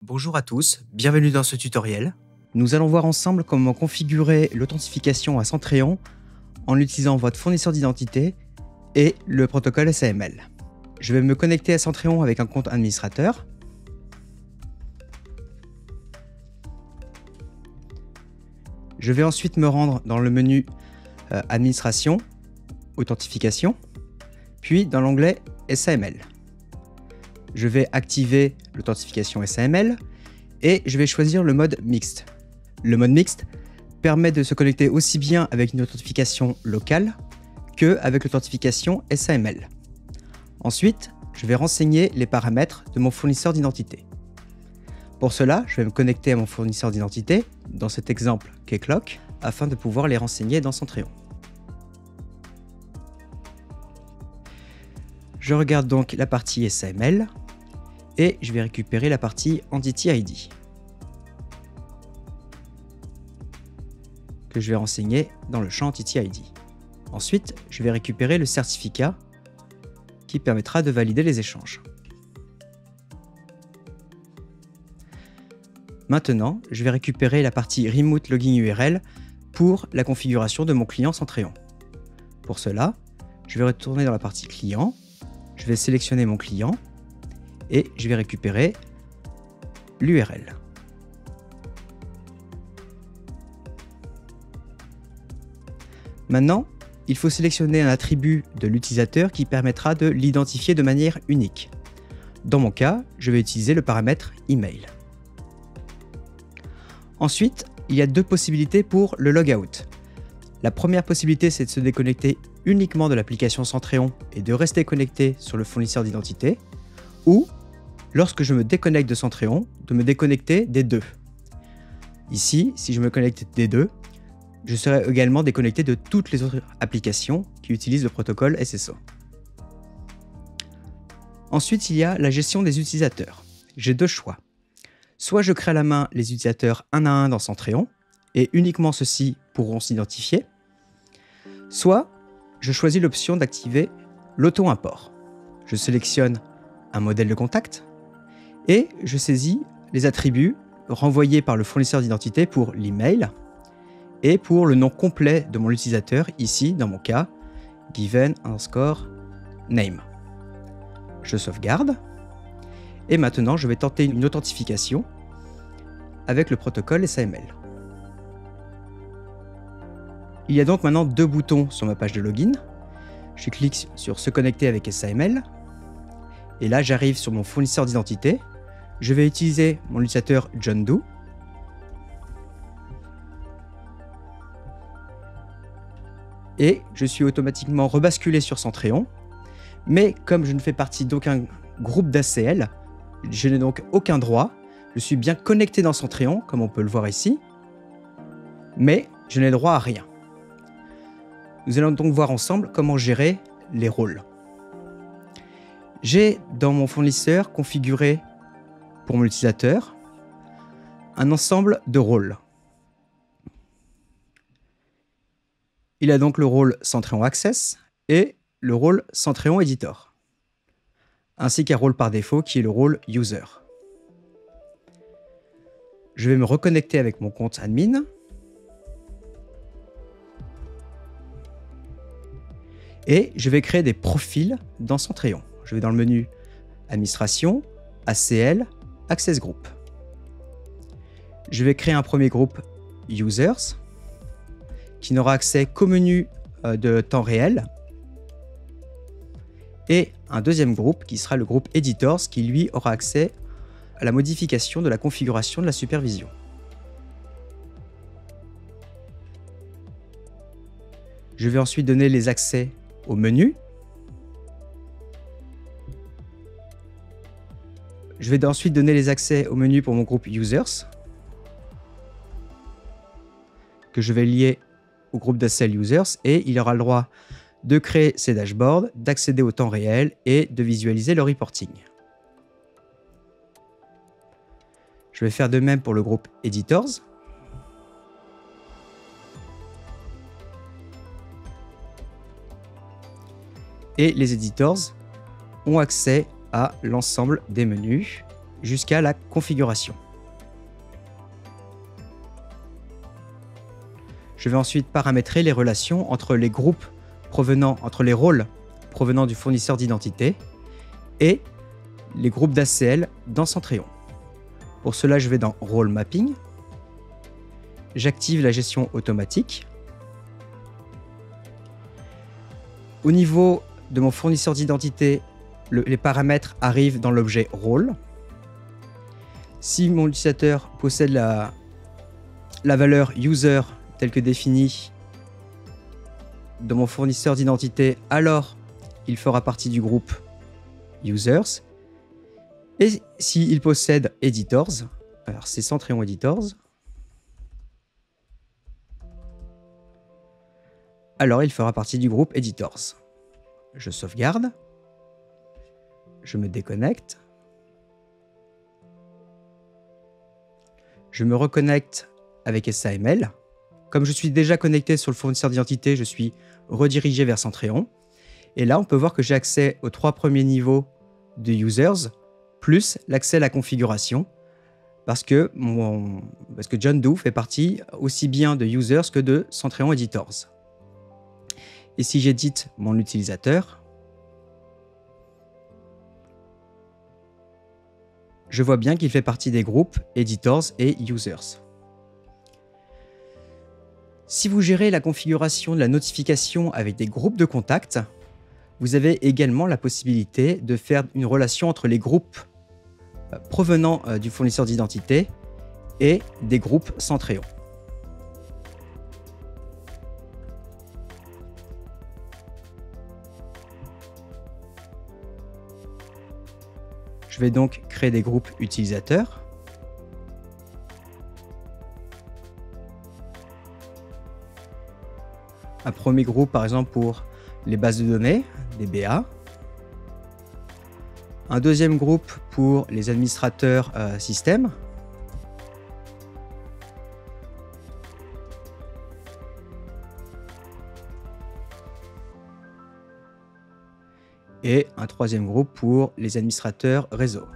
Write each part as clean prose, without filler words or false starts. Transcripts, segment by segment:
Bonjour à tous, bienvenue dans ce tutoriel. Nous allons voir ensemble comment configurer l'authentification à Centréon en utilisant votre fournisseur d'identité et le protocole SAML. Je vais me connecter à Centréon avec un compte administrateur. Je vais ensuite me rendre dans le menu Administration, Authentification, puis dans l'onglet SAML. Je vais activer l'authentification SAML et je vais choisir le mode mixte. Le mode mixte permet de se connecter aussi bien avec une authentification locale qu'avec l'authentification SAML. Ensuite, je vais renseigner les paramètres de mon fournisseur d'identité. Pour cela, je vais me connecter à mon fournisseur d'identité, dans cet exemple Keycloak, afin de pouvoir les renseigner dans Centréon. Je regarde donc la partie SAML et je vais récupérer la partie Entity ID que je vais renseigner dans le champ Entity ID. Ensuite, je vais récupérer le certificat qui permettra de valider les échanges. Maintenant, je vais récupérer la partie Remote Login URL pour la configuration de mon client Centréon. Pour cela, je vais retourner dans la partie client, je vais sélectionner mon client et je vais récupérer l'URL. Maintenant, il faut sélectionner un attribut de l'utilisateur qui permettra de l'identifier de manière unique. Dans mon cas, je vais utiliser le paramètre email. Ensuite, il y a deux possibilités pour le logout. La première possibilité, c'est de se déconnecter uniquement de l'application Centréon et de rester connecté sur le fournisseur d'identité, ou, lorsque je me déconnecte de Centréon, de me déconnecter des deux. Ici, si je me connecte des deux, je serai également déconnecté de toutes les autres applications qui utilisent le protocole SSO. Ensuite, il y a la gestion des utilisateurs. J'ai deux choix. Soit je crée à la main les utilisateurs un à un dans Centréon, et uniquement ceux-ci pourront s'identifier, soit je choisis l'option d'activer l'auto-import. Je sélectionne un modèle de contact et je saisis les attributs renvoyés par le fournisseur d'identité pour l'email et pour le nom complet de mon utilisateur, ici dans mon cas, given_name. Je sauvegarde et maintenant je vais tenter une authentification avec le protocole SAML. Il y a donc maintenant deux boutons sur ma page de login. Je clique sur se connecter avec SAML. Et là, j'arrive sur mon fournisseur d'identité. Je vais utiliser mon utilisateur John Doe. Et je suis automatiquement rebasculé sur Centréon. Mais comme je ne fais partie d'aucun groupe d'ACL, je n'ai donc aucun droit. Je suis bien connecté dans Centréon, comme on peut le voir ici. Mais je n'ai droit à rien. Nous allons donc voir ensemble comment gérer les rôles. J'ai dans mon fournisseur configuré pour mon utilisateur un ensemble de rôles. Il a donc le rôle Centréon Access et le rôle Centréon Editor, ainsi qu'un rôle par défaut qui est le rôle User. Je vais me reconnecter avec mon compte admin. Et je vais créer des profils dans Centréon. Je vais dans le menu Administration, ACL, Access Group. Je vais créer un premier groupe Users qui n'aura accès qu'au menu de temps réel. Et un deuxième groupe qui sera le groupe Editors qui lui aura accès à la modification de la configuration de la supervision. Je vais ensuite donner les accès au menu. Je vais ensuite donner les accès au menu pour mon groupe Users, que je vais lier au groupe d'ACL Users, et il aura le droit de créer ses dashboards, d'accéder au temps réel et de visualiser le reporting. Je vais faire de même pour le groupe Editors. Et les editors ont accès à l'ensemble des menus jusqu'à la configuration. Je vais ensuite paramétrer les relations entre les rôles provenant du fournisseur d'identité et les groupes d'ACL dans Centréon. Pour cela, je vais dans Role Mapping. J'active la gestion automatique. Au niveau de mon fournisseur d'identité, les paramètres arrivent dans l'objet Role. Si mon utilisateur possède la valeur User telle que définie dans mon fournisseur d'identité, alors il fera partie du groupe Users. Et s'il possède Editors, alors c'est Centréon Editors, alors il fera partie du groupe Editors. Je sauvegarde, je me déconnecte, je me reconnecte avec SAML. Comme je suis déjà connecté sur le fournisseur d'identité, je suis redirigé vers Centréon. Et là, on peut voir que j'ai accès aux 3 premiers niveaux de Users, plus l'accès à la configuration, parce que John Doe fait partie aussi bien de Users que de Centréon Editors. Et si j'édite mon utilisateur, je vois bien qu'il fait partie des groupes Editors et Users. Si vous gérez la configuration de la notification avec des groupes de contacts, vous avez également la possibilité de faire une relation entre les groupes provenant du fournisseur d'identité et des groupes Centréon. Je vais donc créer des groupes utilisateurs. Un premier groupe, par exemple, pour les bases de données, DBA. Un deuxième groupe pour les administrateurs système. Et un troisième groupe pour les administrateurs réseau.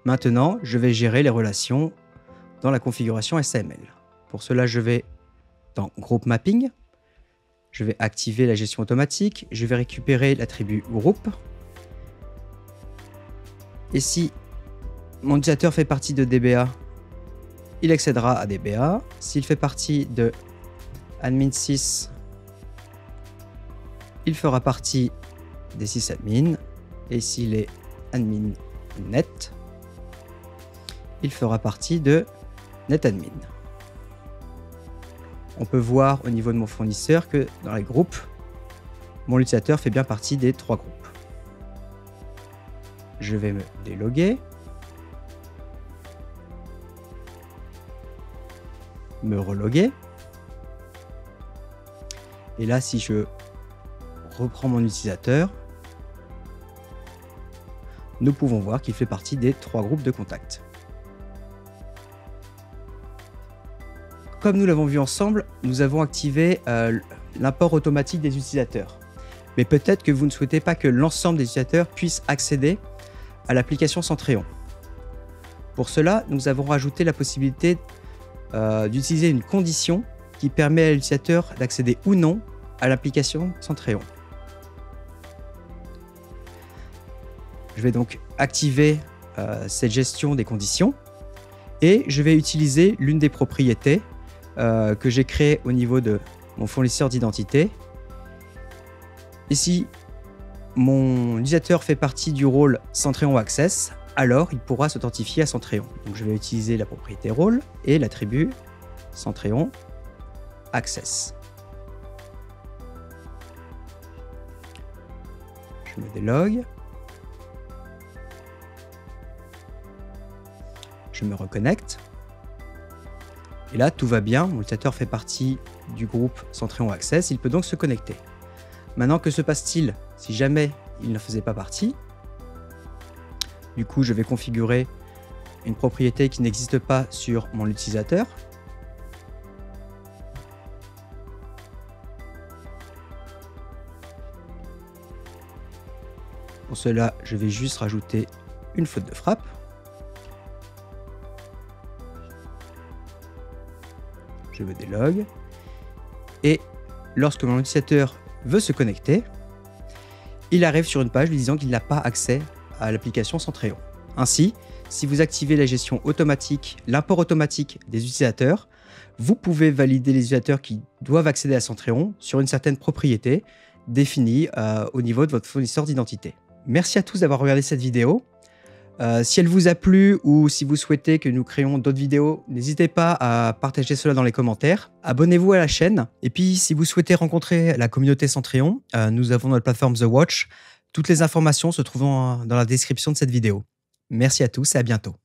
Maintenant, je vais gérer les relations dans la configuration SAML. Pour cela, je vais dans Group Mapping. Je vais activer la gestion automatique. Je vais récupérer l'attribut groupe. Et si mon utilisateur fait partie de DBA, il accédera à DBA. S'il fait partie de admin6, il fera partie des sysadmins. Et s'il est admin net, il fera partie de netadmin. On peut voir au niveau de mon fournisseur que dans les groupes, mon utilisateur fait bien partie des 3 groupes. Je vais me déloguer, me reloguer. Et là, si je reprends mon utilisateur, nous pouvons voir qu'il fait partie des 3 groupes de contacts. Comme nous l'avons vu ensemble, nous avons activé l'import automatique des utilisateurs. Mais peut-être que vous ne souhaitez pas que l'ensemble des utilisateurs puissent accéder à l'application Centréon. Pour cela, nous avons rajouté la possibilité d'utiliser une condition qui permet à l'utilisateur d'accéder ou non à l'application Centréon. Je vais donc activer cette gestion des conditions et je vais utiliser l'une des propriétés que j'ai créées au niveau de mon fournisseur d'identité. Et si mon utilisateur fait partie du rôle Centréon Access, alors il pourra s'authentifier à Centréon. Donc je vais utiliser la propriété rôle et l'attribut Centréon Access. Je me délogue. Je me reconnecte. Et là, tout va bien. Mon utilisateur fait partie du groupe Centréon Access. Il peut donc se connecter. Maintenant, que se passe-t-il si jamais il ne faisait pas partie? Du coup, je vais configurer une propriété qui n'existe pas sur mon utilisateur. Pour cela, je vais juste rajouter une faute de frappe. Je me délogue. Et lorsque mon utilisateur veut se connecter, il arrive sur une page lui disant qu'il n'a pas accès à l'application Centréon. Ainsi, si vous activez la gestion automatique, l'import automatique des utilisateurs, vous pouvez valider les utilisateurs qui doivent accéder à Centréon sur une certaine propriété définie au niveau de votre fournisseur d'identité. Merci à tous d'avoir regardé cette vidéo. Si elle vous a plu ou si vous souhaitez que nous créions d'autres vidéos, n'hésitez pas à partager cela dans les commentaires. Abonnez-vous à la chaîne. Et puis, si vous souhaitez rencontrer la communauté Centréon, nous avons notre plateforme The Watch. Toutes les informations se trouvent dans la description de cette vidéo. Merci à tous et à bientôt.